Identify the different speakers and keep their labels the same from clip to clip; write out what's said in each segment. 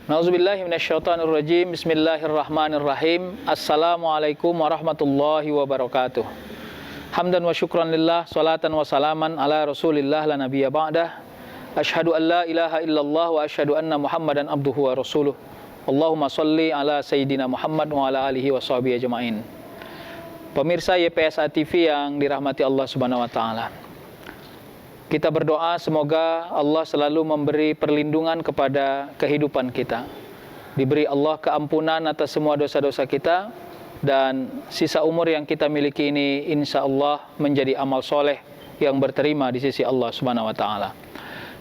Speaker 1: Nauzubillahi minasyaitonirrajim. Bismillahirrahmanirrahim. Assalamualaikum warahmatullahi wabarakatuh. Hamdan wa syukran lillah, salatan wa salaman ala Rasulillah la nabiyya ba'dah. Asyhadu an la ilaha illallah wa asyhadu anna Muhammadan abduhu wa rasuluh. Allahumma shalli ala sayyidina Muhammad wa ala alihi wa sahbihi ajma'in. Pemirsa YPSA TV yang dirahmati Allah Subhanahu wa taala. Kita berdoa semoga Allah selalu memberi perlindungan kepada kehidupan kita. Diberi Allah keampunan atas semua dosa-dosa kita, dan sisa umur yang kita miliki ini insya Allah menjadi amal soleh yang berterima di sisi Allah Subhanahu wa taala.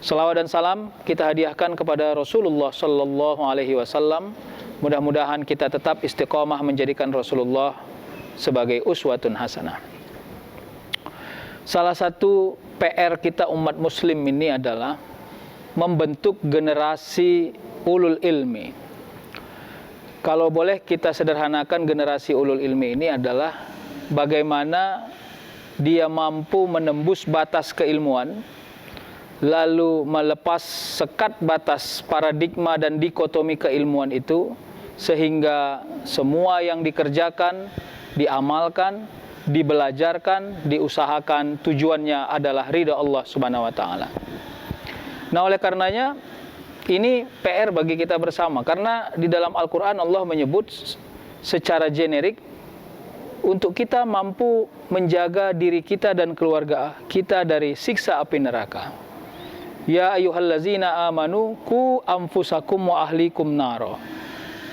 Speaker 1: Salawat dan salam kita hadiahkan kepada Rasulullah sallallahu alaihi wasallam. Mudah-mudahan kita tetap istiqomah menjadikan Rasulullah sebagai uswatun hasanah. Salah satu PR kita umat muslim ini adalah membentuk generasi ulul ilmi. Kalau boleh kita sederhanakan, generasi ulul ilmi ini adalah bagaimana dia mampu menembus batas keilmuan, lalu melepas sekat batas paradigma dan dikotomi keilmuan itu, sehingga semua yang dikerjakan, diamalkan, dibelajarkan, diusahakan, tujuannya adalah ridha Allah Subhanahu wa taala. Nah, oleh karenanya ini PR bagi kita bersama, karena di dalam Al-Qur'an Allah menyebut secara generik untuk kita mampu menjaga diri kita dan keluarga kita dari siksa api neraka. Ya ayyuhallazina amanu qu anfusakum wa ahlikum naro.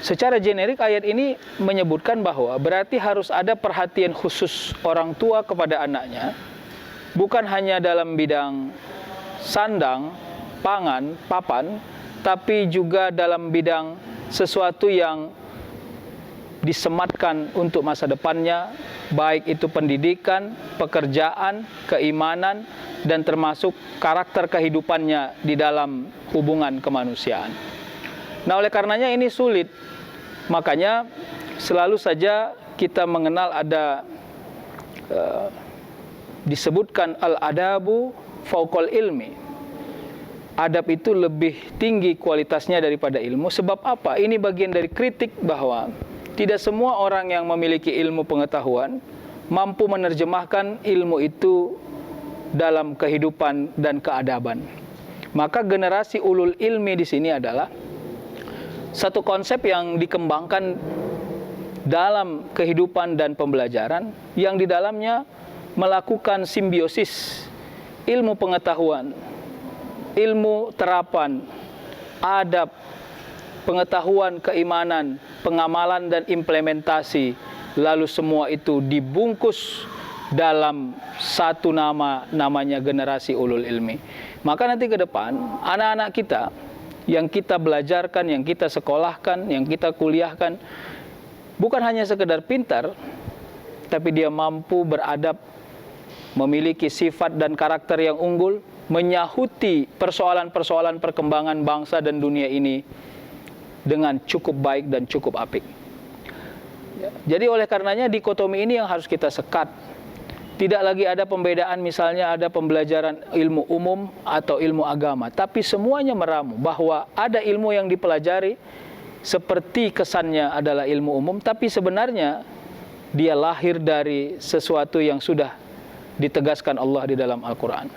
Speaker 1: Secara generik ayat ini menyebutkan bahwa berarti harus ada perhatian khusus orang tua kepada anaknya, bukan hanya dalam bidang sandang, pangan, papan, tapi juga dalam bidang sesuatu yang disematkan untuk masa depannya, baik itu pendidikan, pekerjaan, keimanan, dan termasuk karakter kehidupannya di dalam hubungan kemanusiaan. Nah, oleh karenanya ini sulit. Makanya selalu saja kita mengenal ada disebutkan al-adabu fauqal ilmi. Adab itu lebih tinggi kualitasnya daripada ilmu. Sebab apa? Ini bagian dari kritik bahwa tidak semua orang yang memiliki ilmu pengetahuan mampu menerjemahkan ilmu itu dalam kehidupan dan keadaban. Maka generasi ulul ilmi di sini adalah satu konsep yang dikembangkan dalam kehidupan dan pembelajaran, yang di dalamnya melakukan simbiosis ilmu pengetahuan, ilmu terapan, adab, pengetahuan, keimanan, pengamalan dan implementasi, lalu semua itu dibungkus dalam satu nama, namanya generasi ulul ilmi. Maka nanti ke depan anak-anak kita yang kita belajarkan, yang kita sekolahkan, yang kita kuliahkan, bukan hanya sekedar pintar, tapi dia mampu beradab, memiliki sifat dan karakter yang unggul, menyahuti persoalan-persoalan perkembangan bangsa dan dunia ini dengan cukup baik dan cukup apik. Jadi oleh karenanya dikotomi ini yang harus kita sekat. Tidak lagi ada pembedaan, misalnya ada pembelajaran ilmu umum atau ilmu agama, tapi semuanya meramu bahwa ada ilmu yang dipelajari seperti kesannya adalah ilmu umum, tapi sebenarnya dia lahir dari sesuatu yang sudah ditegaskan Allah di dalam Al-Quran.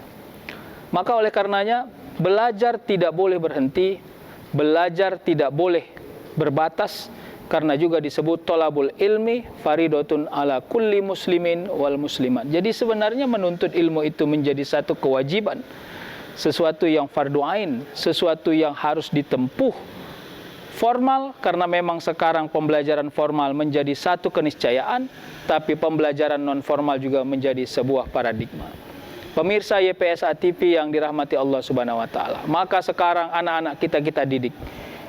Speaker 1: Maka oleh karenanya belajar tidak boleh berhenti, belajar tidak boleh berbatas, karena juga disebut tolabul ilmi faridotun ala kulli muslimin wal muslimat. Jadi sebenarnya menuntut ilmu itu menjadi satu kewajiban, sesuatu yang fardu ain, sesuatu yang harus ditempuh formal, karena memang sekarang pembelajaran formal menjadi satu keniscayaan, tapi pembelajaran non formal juga menjadi sebuah paradigma. Pemirsa YPSA TV yang dirahmati Allah Subhanahu wa taala, maka sekarang anak-anak kita didik.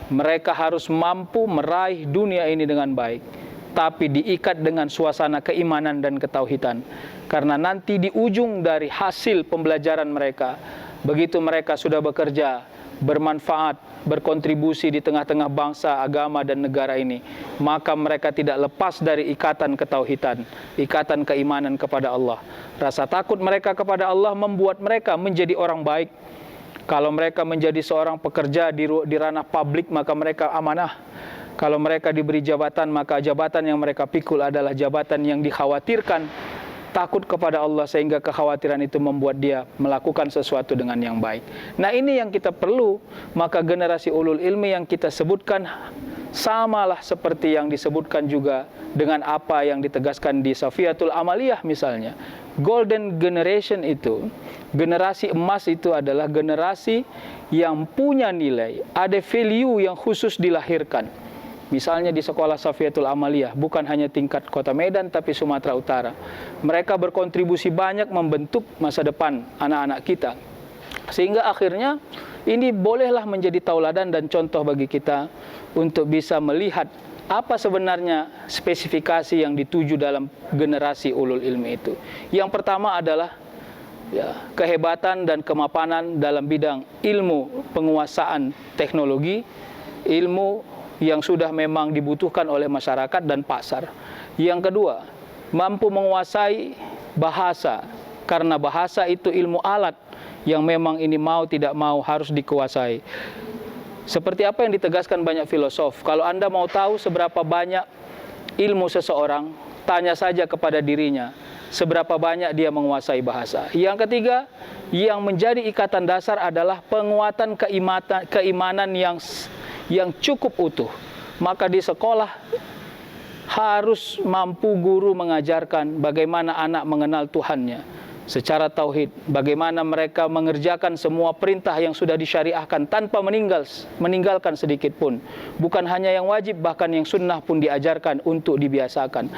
Speaker 1: Mereka harus mampu meraih dunia ini dengan baik, tapi diikat dengan suasana keimanan dan ketauhidan. Karena nanti di ujung dari hasil pembelajaran mereka, begitu mereka sudah bekerja, bermanfaat, berkontribusi di tengah-tengah bangsa, agama, dan negara ini, maka mereka tidak lepas dari ikatan ketauhidan, ikatan keimanan kepada Allah. Rasa takut mereka kepada Allah membuat mereka menjadi orang baik. Kalau mereka menjadi seorang pekerja di ranah publik, maka mereka amanah. Kalau mereka diberi jabatan, maka jabatan yang mereka pikul adalah jabatan yang dikhawatirkan, takut kepada Allah, sehingga kekhawatiran itu membuat dia melakukan sesuatu dengan yang baik. Nah, ini yang kita perlu. Maka generasi ulul ilmi yang kita sebutkan samalah seperti yang disebutkan juga dengan apa yang ditegaskan di Safiyatul Amaliyah misalnya. Golden generation itu, generasi emas itu adalah generasi yang punya nilai, ada value yang khusus dilahirkan. Misalnya di sekolah Safiyatul Amaliyah, bukan hanya tingkat Kota Medan tapi Sumatera Utara. Mereka berkontribusi banyak membentuk masa depan anak-anak kita. Sehingga akhirnya ini bolehlah menjadi tauladan dan contoh bagi kita untuk bisa melihat apa sebenarnya spesifikasi yang dituju dalam generasi ulul ilmi itu. Yang pertama adalah kehebatan dan kemapanan dalam bidang ilmu penguasaan teknologi, ilmu yang sudah memang dibutuhkan oleh masyarakat dan pasar. Yang kedua, mampu menguasai bahasa, karena bahasa itu ilmu alat yang memang ini mau tidak mau harus dikuasai. Seperti apa yang ditegaskan banyak filosof, kalau Anda mau tahu seberapa banyak ilmu seseorang, tanya saja kepada dirinya seberapa banyak dia menguasai bahasa. Yang ketiga, yang menjadi ikatan dasar adalah penguatan keimanan yang cukup utuh. Maka di sekolah harus mampu guru mengajarkan bagaimana anak mengenal Tuhannya secara tauhid, bagaimana mereka mengerjakan semua perintah yang sudah disyariahkan tanpa meninggalkan sedikit pun. Bukan hanya yang wajib, bahkan yang sunnah pun diajarkan untuk dibiasakan.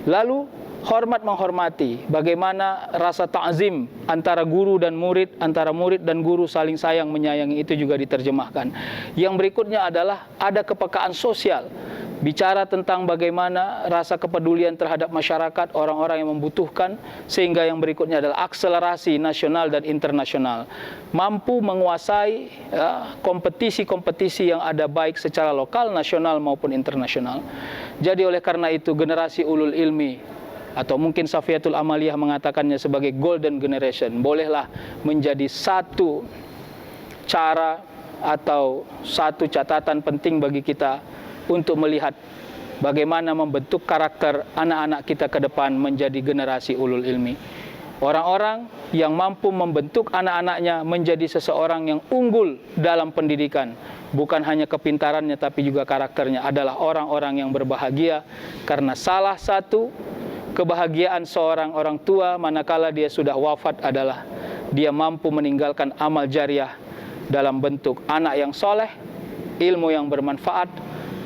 Speaker 1: Lalu hormat menghormati, bagaimana rasa ta'zim antara guru dan murid, antara murid dan guru saling sayang menyayangi, itu juga diterjemahkan. Yang berikutnya adalah ada kepekaan sosial, bicara tentang bagaimana rasa kepedulian terhadap masyarakat, orang-orang yang membutuhkan, sehingga yang berikutnya adalah akselerasi nasional dan internasional. Mampu menguasai kompetisi-kompetisi yang ada baik secara lokal, nasional maupun internasional. Jadi oleh karena itu generasi ulul ilmi, atau mungkin Safiyatul Amaliyah mengatakannya sebagai golden generation, bolehlah menjadi satu cara atau satu catatan penting bagi kita untuk melihat bagaimana membentuk karakter anak-anak kita ke depan menjadi generasi ulul ilmi. Orang-orang yang mampu membentuk anak-anaknya menjadi seseorang yang unggul dalam pendidikan, bukan hanya kepintarannya tapi juga karakternya, adalah orang-orang yang berbahagia, karena salah satu kebahagiaan seorang orang tua manakala dia sudah wafat adalah dia mampu meninggalkan amal jariah dalam bentuk anak yang soleh, ilmu yang bermanfaat,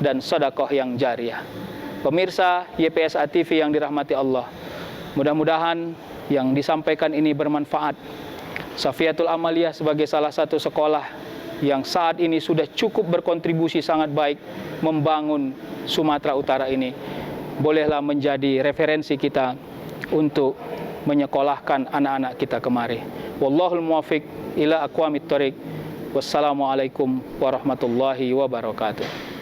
Speaker 1: dan sedekah yang jariah. Pemirsa YPSA TV yang dirahmati Allah, mudah-mudahan yang disampaikan ini bermanfaat. Safiyatul Amaliyah sebagai salah satu sekolah yang saat ini sudah cukup berkontribusi sangat baik membangun Sumatera Utara ini, bolehlah menjadi referensi kita untuk menyekolahkan anak-anak kita kemari. Wallahul muwaffiq ila aqwamit thoriq. Wassalamualaikum warahmatullahi wabarakatuh.